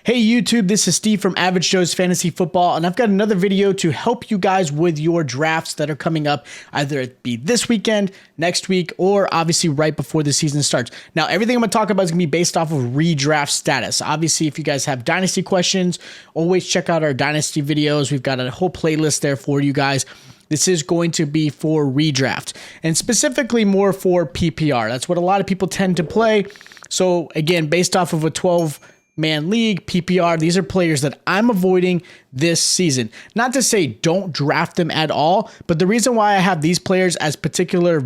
Hey YouTube, this is Steve from Average Joe's Fantasy Football, and I've got another video to help you guys with your drafts that are coming up, either it be this weekend, next week, or obviously right before the season starts. Now, everything I'm going to talk about is going to be based off of redraft status. Obviously, if you guys have Dynasty questions, always check out our Dynasty videos. We've got a whole playlist there for you guys. This is going to be for redraft, and specifically more for PPR. That's what a lot of people tend to play. So again, based off of a 12-man league, PPR, these are players that I'm avoiding this season. Not to say don't draft them at all, but the reason why I have these players as particular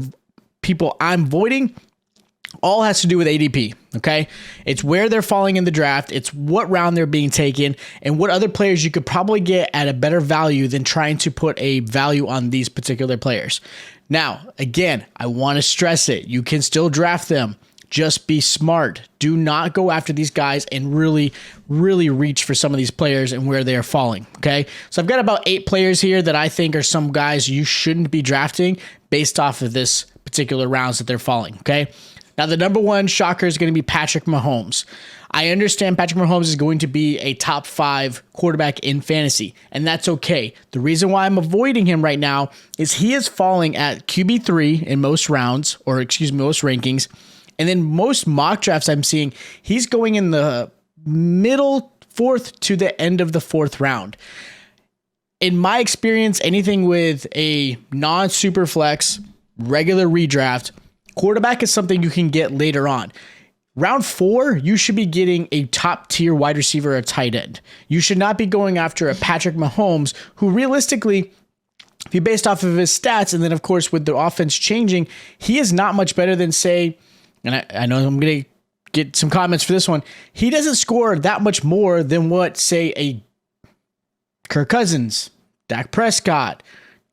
people I'm avoiding all has to do with ADP, okay? It's where they're falling in the draft, it's what round they're being taken, and what other players you could probably get at a better value than trying to put a value on these particular players. Now, again, I want to stress it. You can still draft them. Just be smart. Do not go after these guys and really reach for some of these players and where they are falling, okay? So I've got about 8 players here that I think are some guys you shouldn't be drafting based off of this particular rounds that they're falling, okay? Now, the number one shocker is going to be Patrick Mahomes. I understand Patrick Mahomes is going to be a top 5 quarterback in fantasy, and that's okay. The reason why I'm avoiding him right now is he is falling at QB3 in most rounds, or excuse me, most rankings. And then most mock drafts I'm seeing, he's going in the middle 4th to the end of the 4th round. In my experience, anything with a non-super flex, regular redraft, quarterback is something you can get later on. Round 4, you should be getting a top tier wide receiver or tight end. You should not be going after a Patrick Mahomes, who realistically, if you based off of his stats, and then of course with the offense changing, he is not much better than, say, and I know I'm going to get some comments for this one, he doesn't score that much more than what, say, a Kirk Cousins, Dak Prescott,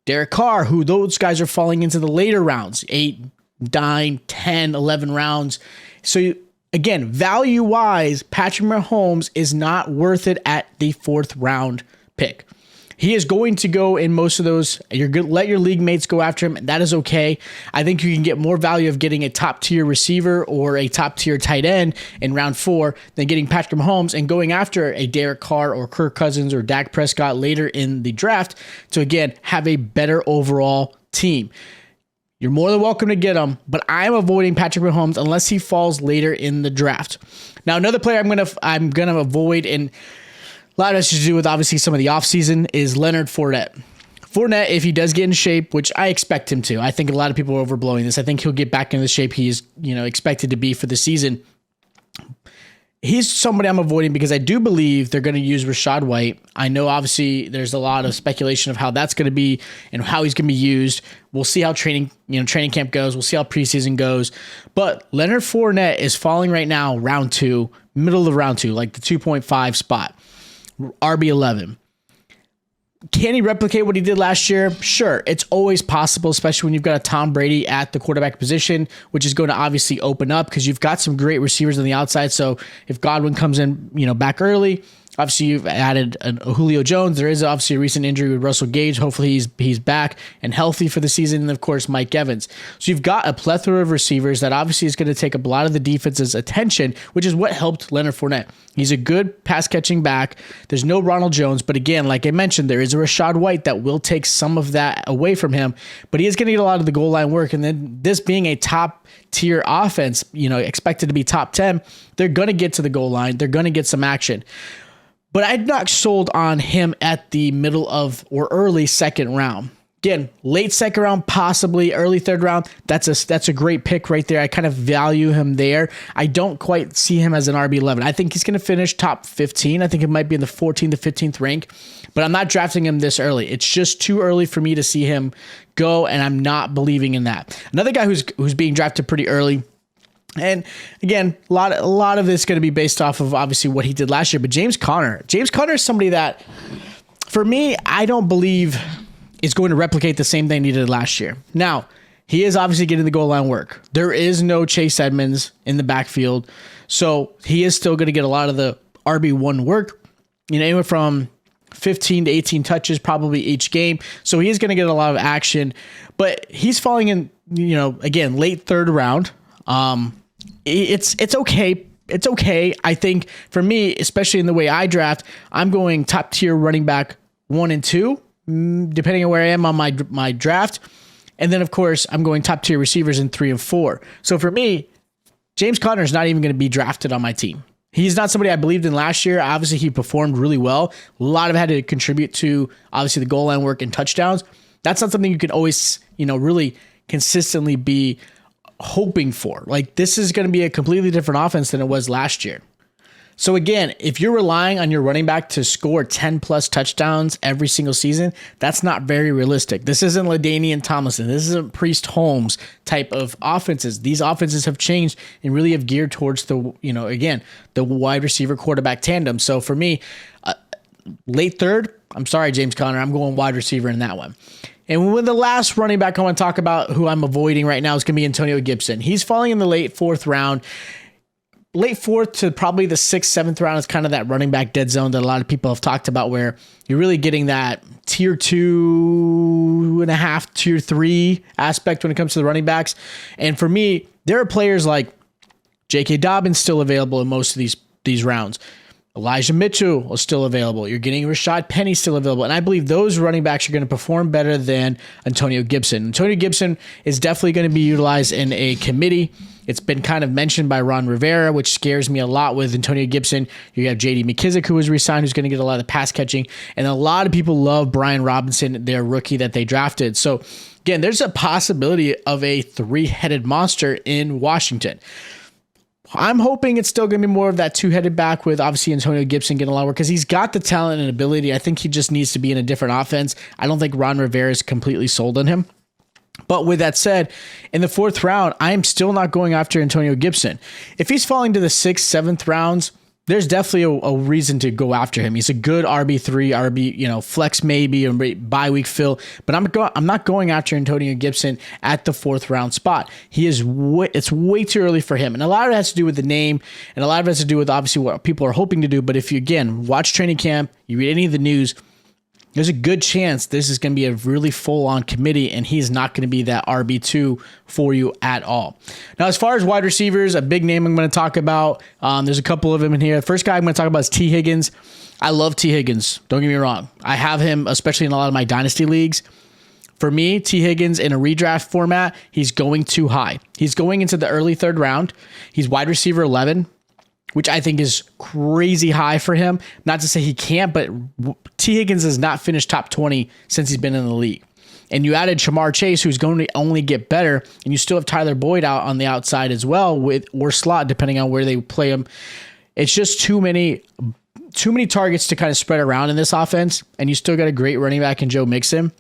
Derek Carr, who those guys are falling into the later rounds, 8, 9, 10, 11 rounds. So again, value-wise, Patrick Mahomes is not worth it at the 4th round pick. He is going to go in most of those. You're good. Let your league mates go after him, and that is okay. I think you can get more value of getting a top-tier receiver or a top-tier tight end in round 4 than getting Patrick Mahomes and going after a Derek Carr or Kirk Cousins or Dak Prescott later in the draft to, again, have a better overall team. You're more than welcome to get him, but I'm avoiding Patrick Mahomes unless he falls later in the draft. Now, another player I'm gonna avoid, and a lot of it has to do with obviously some of the offseason, is Leonard Fournette. Fournette, if he does get in shape, which I expect him to, I think a lot of people are overblowing this. I think he'll get back into the shape he is, expected to be for the season. He's somebody I'm avoiding because I do believe they're going to use Rachaad White. I know obviously there's a lot of speculation of how that's going to be and how he's going to be used. We'll see how training camp goes. We'll see how preseason goes. But Leonard Fournette is falling right now, round 2, middle of round 2, like the 2.5 spot. RB11. Can he replicate what he did last year? Sure, it's always possible, especially when you've got a Tom Brady at the quarterback position, which is going to obviously open up because you've got some great receivers on the outside. So if Godwin comes in, back early, obviously you've added a Julio Jones. There is obviously a recent injury with Russell Gage. Hopefully he's back and healthy for the season. And of course, Mike Evans. So you've got a plethora of receivers that obviously is going to take up a lot of the defense's attention, which is what helped Leonard Fournette. He's a good pass catching back. There's no Ronald Jones, but again, like I mentioned, there is a Rachaad White that will take some of that away from him, but he is going to get a lot of the goal line work. And then this being a top tier offense, expected to be top 10, they're going to get to the goal line. They're going to get some action. But I'm not sold on him at the middle of or early 2nd round. Again, late 2nd round, possibly early 3rd round. That's a great pick right there. I kind of value him there. I don't quite see him as an RB11. I think he's going to finish top 15. I think it might be in the 14th to 15th rank, but I'm not drafting him this early. It's just too early for me to see him go, and I'm not believing in that. Another guy who's being drafted pretty early. And again, a lot of this is going to be based off of obviously what he did last year. But James Conner is somebody that, for me, I don't believe is going to replicate the same thing he did last year. Now, he is obviously getting the goal line work. There is no Chase Edmonds in the backfield, so he is still going to get a lot of the RB1 work. Anywhere from 15 to 18 touches probably each game. So he is going to get a lot of action. But he's falling in, again, late 3rd round. It's okay. it's okay. I think for me, especially in the way I draft, I'm going top tier running back 1 and 2, depending on where I am on my draft. And then, of course, I'm going top tier receivers in 3 and 4. So for me, James Conner is not even going to be drafted on my team. He's not somebody I believed in last year. Obviously, he performed really well. A lot of it had to contribute to, obviously, the goal line work and touchdowns. That's not something you can always, really consistently be hoping for. Like, this is going to be a completely different offense than it was last year. So again, if you're relying on your running back to score 10 plus touchdowns every single season, that's not very realistic. This isn't LaDainian Tomlinson. This isn't Priest Holmes type of offenses. These offenses have changed and really have geared towards the, again, the wide receiver quarterback tandem. So for me, late third, I'm sorry, James Conner, I'm going wide receiver in that one. And when the last running back I want to talk about who I'm avoiding right now is going to be Antonio Gibson. He's falling in the late 4th round. Late 4th to probably the 6th, 7th round is kind of that running back dead zone that a lot of people have talked about, where you're really getting that tier 2.5, tier 3 aspect when it comes to the running backs. And for me, there are players like J.K. Dobbins still available in most of these rounds. Elijah Mitchell is still available. You're getting Rashad Penny still available. And I believe those running backs are going to perform better than Antonio Gibson. Antonio Gibson is definitely going to be utilized in a committee. It's been kind of mentioned by Ron Rivera, which scares me a lot with Antonio Gibson. You have J.D. McKissick, who was re-signed, who's going to get a lot of the pass catching. And a lot of people love Brian Robinson, their rookie that they drafted. So again, there's a possibility of a 3-headed monster in Washington. I'm hoping it's still going to be more of that 2-headed back with obviously Antonio Gibson getting a lot of work because he's got the talent and ability. I think he just needs to be in a different offense. I don't think Ron Rivera is completely sold on him. But with that said, in the 4th round, I am still not going after Antonio Gibson. If he's falling to the 6th, 7th rounds, there's definitely a reason to go after him. He's a good RB3, RB, flex maybe, or bye week fill. But I'm not going after Antonio Gibson at the 4th round spot. It's way too early for him. And a lot of it has to do with the name, and a lot of it has to do with obviously what people are hoping to do. But if you, again, watch training camp, you read any of the news, there's a good chance this is going to be a really full-on committee, and he's not going to be that RB2 for you at all. Now, as far as wide receivers, a big name I'm going to talk about, there's a couple of them in here. The first guy I'm going to talk about is T. Higgins. I love T. Higgins. Don't get me wrong. I have him, especially in a lot of my dynasty leagues. For me, T. Higgins in a redraft format, he's going too high. He's going into the early 3rd round. He's wide receiver 11. Which I think is crazy high for him. Not to say he can't, but T. Higgins has not finished top 20 since he's been in the league. And you added Shamar Chase, who's going to only get better, and you still have Tyler Boyd out on the outside as well, or slot, depending on where they play him. It's just too many targets to kind of spread around in this offense, and you still got a great running back in Joe Mixon.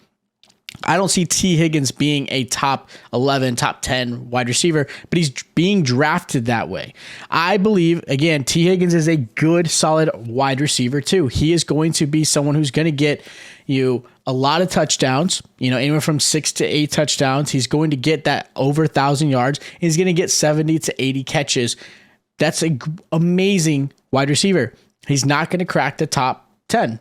I don't see T. Higgins being a top 11, top 10 wide receiver, but he's being drafted that way. I believe, again, T. Higgins is a good, solid wide receiver too. He is going to be someone who's going to get you a lot of touchdowns, anywhere from 6 to 8 touchdowns. He's going to get that over 1,000 yards. He's going to get 70 to 80 catches. That's an amazing wide receiver. He's not going to crack the top 10.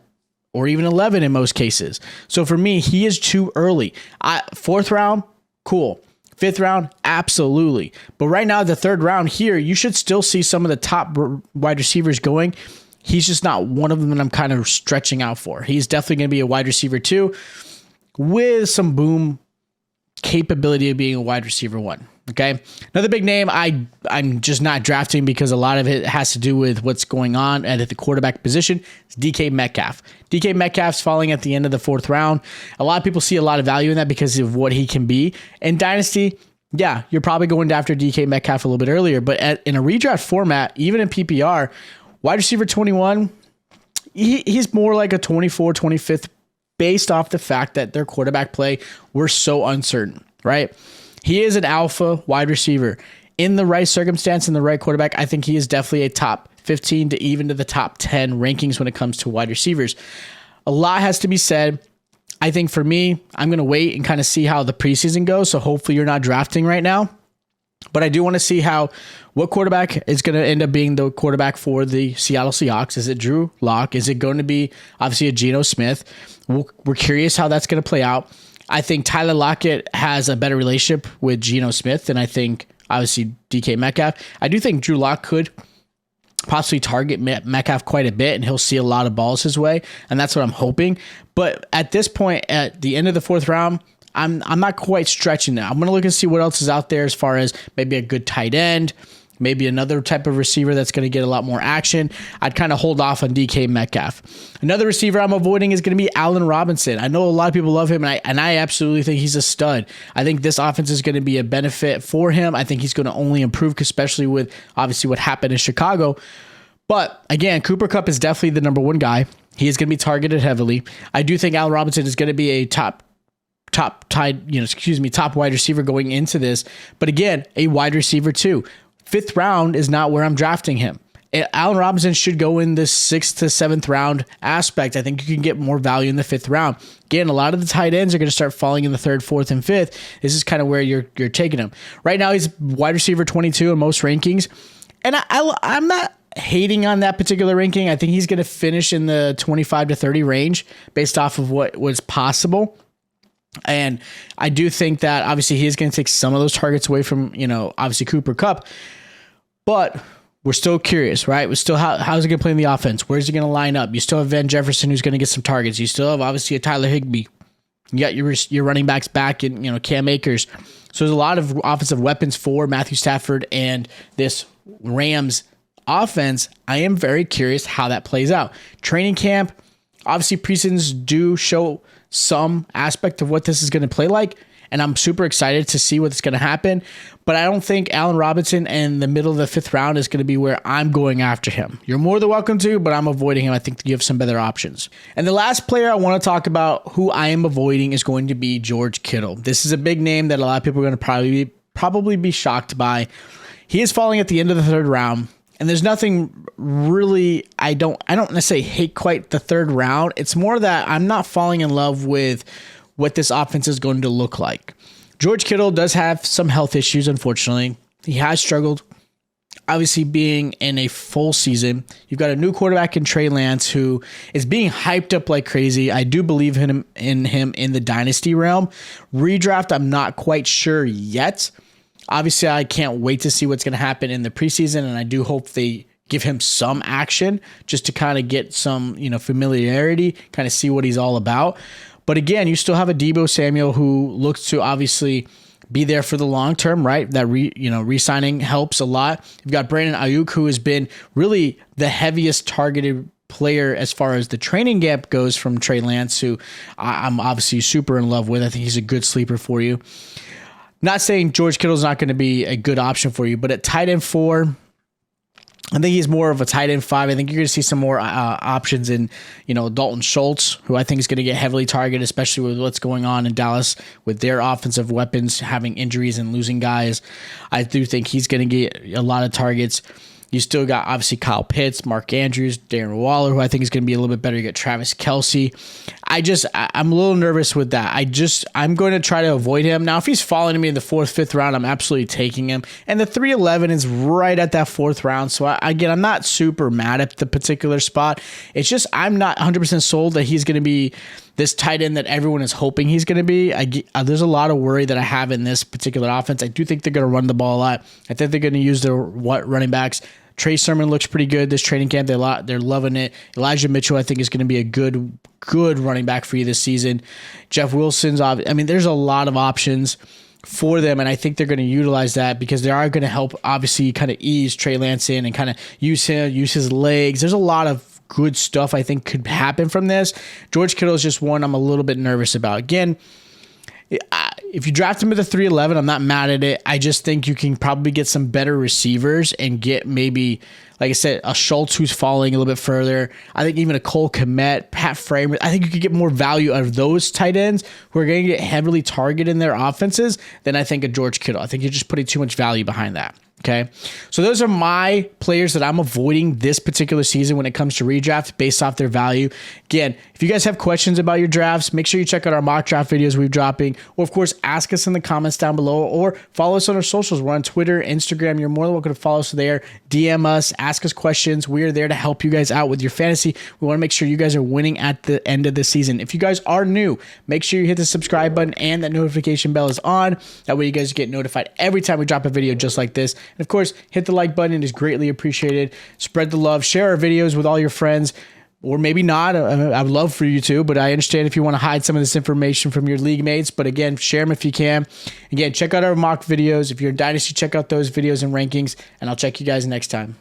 Or even 11 in most cases. So for me, he is too early. 4th round, cool. 5th round, absolutely. But right now, the 3rd round here, you should still see some of the top wide receivers going. He's just not one of them that I'm kind of stretching out for. He's definitely going to be a wide receiver 2 with some boom capability of being a wide receiver 1. Okay. Another big name I'm just not drafting because a lot of it has to do with what's going on at the quarterback position. It's DK Metcalf. DK Metcalf's falling at the end of the 4th round. A lot of people see a lot of value in that because of what he can be. In Dynasty, yeah, you're probably going after DK Metcalf a little bit earlier, but in a redraft format, even in PPR, wide receiver 21, he's more like a 24, 25th based off the fact that their quarterback play were so uncertain, right? He is an alpha wide receiver. In the right circumstance, in the right quarterback, I think he is definitely a top 15 to even to the top 10 rankings when it comes to wide receivers. A lot has to be said. I think for me, I'm going to wait and kind of see how the preseason goes. So hopefully you're not drafting right now. But I do want to see what quarterback is going to end up being the quarterback for the Seattle Seahawks. Is it Drew Lock? Is it going to be obviously a Geno Smith? We're curious how that's going to play out. I think Tyler Lockett has a better relationship with Geno Smith than I think, obviously, DK Metcalf. I do think Drew Lock could possibly target Metcalf quite a bit, and he'll see a lot of balls his way, and that's what I'm hoping. But at this point, at the end of the 4th round, I'm not quite stretching that. I'm going to look and see what else is out there as far as maybe a good tight end, maybe another type of receiver that's going to get a lot more action. I'd kind of hold off on DK Metcalf. Another receiver I'm avoiding is going to be Allen Robinson. I know a lot of people love him, and I absolutely think he's a stud. I think this offense is going to be a benefit for him. I think he's going to only improve, especially with obviously what happened in Chicago. But again, Cooper Kupp is definitely the number 1 guy. He is going to be targeted heavily. I do think Allen Robinson is going to be a top wide receiver going into this. But again, a wide receiver too. 5th round is not where I'm drafting him. Allen Robinson should go in the 6th to 7th round aspect. I think you can get more value in the 5th round. Again, a lot of the tight ends are going to start falling in the 3rd, 4th, and 5th. This is kind of where you're taking him. Right now, he's wide receiver 22 in most rankings. And I'm not hating on that particular ranking. I think he's going to finish in the 25 to 30 range based off of what was possible. And I do think that obviously he is going to take some of those targets away from, obviously Cooper Kupp. But we're still curious, right? We're still, how's he going to play in the offense? Where's he going to line up? You still have Van Jefferson, who's going to get some targets. You still have obviously a Tyler Higbee. You got your running backs back in, Cam Akers. So there's a lot of offensive weapons for Matthew Stafford and this Rams offense. I am very curious how that plays out. Training camp, obviously preseasons do show some aspect of what this is going to play like, and I'm super excited to see what's going to happen. But I don't think Allen Robinson in the middle of the 5th round is going to be where I'm going after him. You're more than welcome to, but I'm avoiding him. I think you have some better options. And the last player I want to talk about who I am avoiding is going to be George Kittle. This is a big name that a lot of people are going to probably be shocked by. He is falling at the end of the 3rd round. And there's nothing really, I don't necessarily hate quite the 3rd round. It's more that I'm not falling in love with what this offense is going to look like. George Kittle does have some health issues, unfortunately. He has struggled, obviously being in a full season. You've got a new quarterback in Trey Lance who is being hyped up like crazy. I do believe in him in the dynasty realm. Redraft, I'm not quite sure yet. Obviously, I can't wait to see what's going to happen in the preseason, and I do hope they give him some action just to kind of get some, familiarity, kind of see what he's all about. But again, you still have a Deebo Samuel who looks to obviously be there for the long term, right? That re-signing helps a lot. You've got Brandon Ayuk, who has been really the heaviest targeted player as far as the training camp goes from Trey Lance, who I'm obviously super in love with. I think he's a good sleeper for you. Not saying George Kittle's not going to be a good option for you, but at tight end 4, I think he's more of a tight end 5. I think you're going to see some more options in, Dalton Schultz, who I think is going to get heavily targeted, especially with what's going on in Dallas with their offensive weapons having injuries and losing guys. I do think he's going to get a lot of targets. You still got, obviously, Kyle Pitts, Mark Andrews, Darren Waller, who I think is going to be a little bit better. You get Travis Kelce. I'm a little nervous with that. I'm going to try to avoid him. Now, if he's falling to me in the 4th, 5th round, I'm absolutely taking him. And the 311 is right at that 4th round. So, I'm not super mad at the particular spot. It's just I'm not 100% sold that he's going to be this tight end that everyone is hoping he's going to be. There's a lot of worry that I have in this particular offense. I do think they're going to run the ball a lot. I think they're going to use their running backs. Trey Sermon looks pretty good this training camp. They're loving it. Elijah Mitchell, I think, is going to be a good running back for you this season. Jeff Wilson's, there's a lot of options for them, and I think they're going to utilize that because they are going to help, obviously, kind of ease Trey Lance in and kind of use his legs. There's a lot of good stuff I think could happen from this. George Kittle is just one I'm a little bit nervous about. Again, if you draft him at the 311, I'm not mad at it. I just think you can probably get some better receivers and get maybe, like I said, a Schultz who's falling a little bit further. I think even a Cole Kmet, Pat Framer. I think you could get more value out of those tight ends who are going to get heavily targeted in their offenses than I think a George Kittle. I think you're just putting too much value behind that. Okay, so those are my players that I'm avoiding this particular season when it comes to redraft based off their value. Again, if you guys have questions about your drafts, make sure you check out our mock draft videos we're dropping, or of course, ask us in the comments down below, or follow us on our socials. We're on Twitter, Instagram. You're more than welcome to follow us there. DM us, ask us questions. We are there to help you guys out with your fantasy. We want to make sure you guys are winning at the end of the season. If you guys are new, make sure you hit the subscribe button and that notification bell is on. That way you guys get notified every time we drop a video just like this. And of course, hit the like button. It is greatly appreciated. Spread the love. Share our videos with all your friends. Or maybe not. I would love for you to, but I understand if you want to hide some of this information from your league mates. But again, share them if you can. Again, check out our mock videos. If you're in Dynasty, check out those videos and rankings. And I'll check you guys next time.